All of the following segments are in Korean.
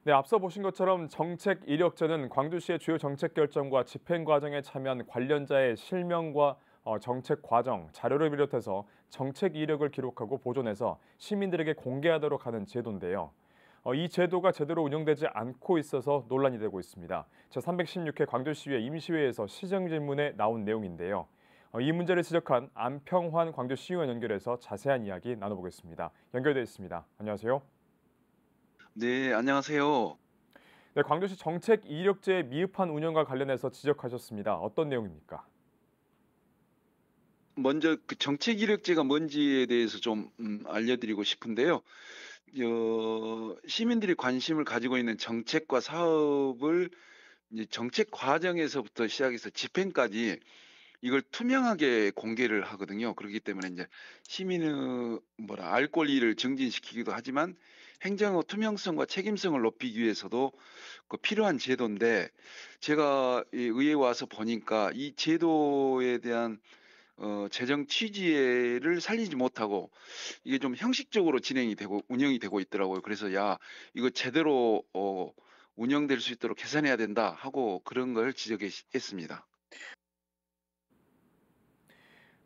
네, 앞서 보신 것처럼 정책 이력제는 광주시의 주요 정책 결정과 집행 과정에 참여한 관련자의 실명과 정책 과정, 자료를 비롯해서 정책 이력을 기록하고 보존해서 시민들에게 공개하도록 하는 제도인데요. 이 제도가 제대로 운영되지 않고 있어서 논란이 되고 있습니다. 제316회 광주시의회 임시회에서 시정질문에 나온 내용인데요. 이 문제를 지적한 안평환 광주시의원 연결해서 자세한 이야기 나눠보겠습니다. 연결되어 있습니다. 안녕하세요. 네, 안녕하세요. 네, 광주시 정책 이력제 미흡한 운영과 관련해서 지적하셨습니다. 어떤 내용입니까? 먼저 그 정책 이력제가 뭔지에 대해서 좀 알려드리고 싶은데요. 시민들이 관심을 가지고 있는 정책과 사업을 이제 정책 과정에서부터 시작해서 집행까지 이걸 투명하게 공개를 하거든요. 그렇기 때문에 이제 시민의 알 권리를 증진시키기도 하지만 행정의 투명성과 책임성을 높이기 위해서도 그 필요한 제도인데, 제가 이 의회에 와서 보니까 이 제도에 대한 재정 취지를 살리지 못하고 이게 좀 형식적으로 진행이 되고 운영이 되고 있더라고요. 그래서 '야, 이거 제대로 운영될 수 있도록 개선해야 된다.' 하고 그런 걸 지적했 습니다.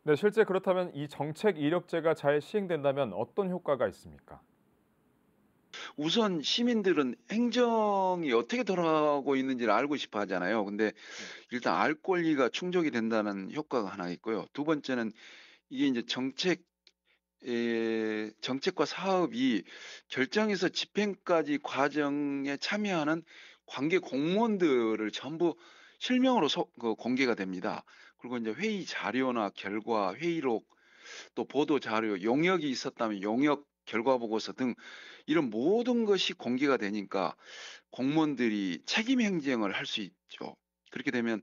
네, 실제 그렇다면 이 정책 이력제가 잘 시행된다면 어떤 효과가 있습니까? 우선 시민들은 행정이 어떻게 돌아가고 있는지를 알고 싶어 하잖아요. 근데 일단 알 권리가 충족이 된다는 효과가 하나 있고요. 두 번째는 이게 이제 정책과 사업이 결정에서 집행까지 과정에 참여하는 관계 공무원들을 전부 실명으로 공개가 됩니다. 그리고 이제 회의 자료나 결과, 회의록, 또 보도 자료, 용역이 있었다면 용역 결과 보고서 등 이런 모든 것이 공개가 되니까 공무원들이 책임 행정을 할 수 있죠. 그렇게 되면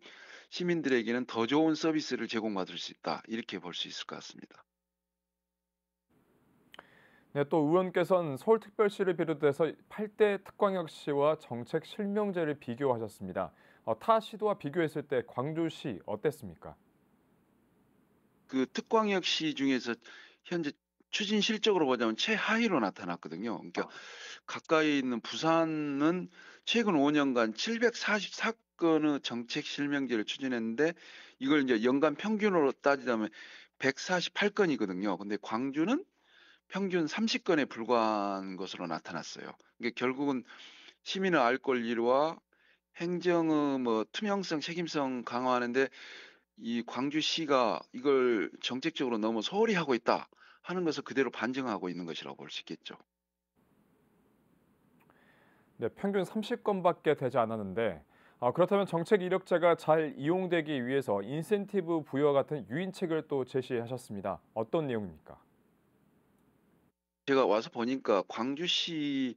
시민들에게는 더 좋은 서비스를 제공받을 수 있다, 이렇게 볼 수 있을 것 같습니다. 네, 또 의원께서는 서울특별시를 비롯해서 8대 특광역시와 정책 실명제를 비교하셨습니다. 타 시도와 비교했을 때 광주시 어땠습니까? 그 특광역시 중에서 현재 추진 실적으로 보자면 최하위로 나타났거든요. 그러니까 가까이 있는 부산은 최근 5 년간 744 건의 정책 실명제를 추진했는데, 이걸 이제 연간 평균으로 따지자면 148 건이거든요. 근데 광주는 평균 30 건에 불과한 것으로 나타났어요. 이게 결국은 시민의 알 권리와 행정의 투명성, 책임성 강화하는데 이 광주시가 이걸 정책적으로 너무 소홀히 하고 있다 하는 것을 그대로 반증하고 있는 것이라고 볼 수 있겠죠. 네, 평균 30건밖에 되지 않았는데 그렇다면 정책 이력제가 잘 이용되기 위해서 인센티브 부여와 같은 유인책을 또 제시하셨습니다. 어떤 내용입니까? 제가 와서 보니까 광주시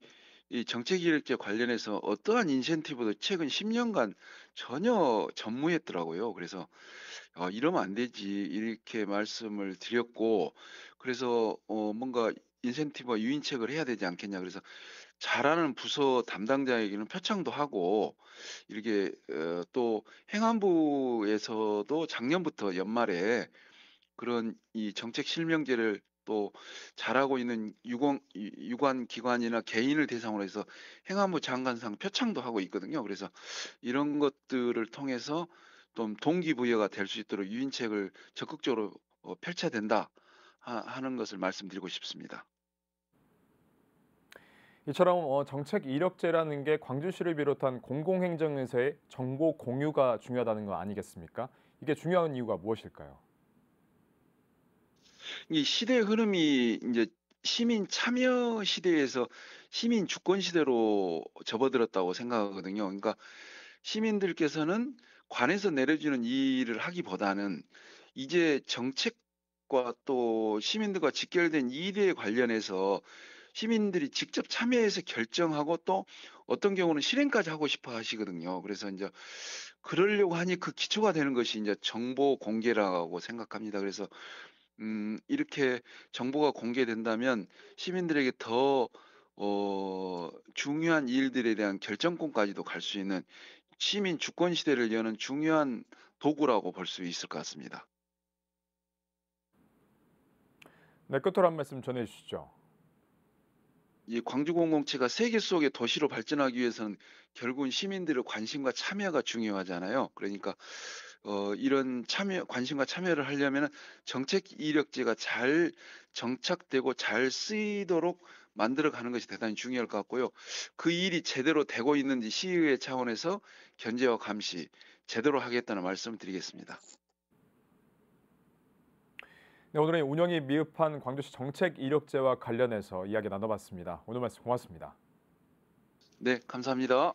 이 정책 이력제 관련해서 어떠한 인센티브도 최근 10 년간 전혀 전무했더라고요. 그래서 이러면 안 되지." 이렇게 말씀을 드렸고, 그래서 뭔가 "인센티브와 유인책을 해야 되지 않겠냐." 그래서 잘하는 부서 담당자에게는 표창도 하고, 이렇게 또 행안부에서도 작년부터 연말에 그런 이 정책 실명제를 또 잘하고 있는 유관 기관이나 개인을 대상으로 해서 행안부 장관상 표창도 하고 있거든요. 그래서 이런 것들을 통해서 좀 동기부여가 될 수 있도록 유인책을 적극적으로 펼쳐야 된다 하는 것을 말씀드리고 싶습니다. 이처럼 정책 이력제라는 게 광주시를 비롯한 공공행정에서의 정보 공유가 중요하다는 거 아니겠습니까? 이게 중요한 이유가 무엇일까요? 이 시대의 흐름이 이제 시민 참여 시대에서 시민 주권 시대로 접어들었다고 생각하거든요. 그러니까 시민들께서는 관에서 내려주는 일을 하기보다는 이제 정책과 또 시민들과 직결된 일에 관련해서 시민들이 직접 참여해서 결정하고 또 어떤 경우는 실행까지 하고 싶어 하시거든요. 그래서 이제 그러려고 하니 그 기초가 되는 것이 이제 정보 공개라고 생각합니다. 그래서 이렇게 정보가 공개된다면 시민들에게 더 중요한 일들에 대한 결정권까지도 갈 수 있는 시민 주권 시대를 여는 중요한 도구라고 볼 수 있을 것 같습니다. 네, 끝으로 한 말씀 전해 주시죠. 이 광주 공동체가 세계 속의 도시로 발전하기 위해서는 결국은 시민들의 관심과 참여가 중요하잖아요. 그러니까 이런 참여 관심과 참여를 하려면은 정책 이력제가 잘 정착되고 잘 쓰이도록 만들어 가는 것이 대단히 중요할 것 같고요. 그 일이 제대로 되고 있는지 시의회 차원에서 견제와 감시 제대로 하겠다는 말씀을 드리겠습니다. 네, 오늘은 운영이 미흡한 광주시 정책 이력제와 관련해서 이야기 나눠봤습니다. 오늘 말씀 고맙습니다. 네, 감사합니다.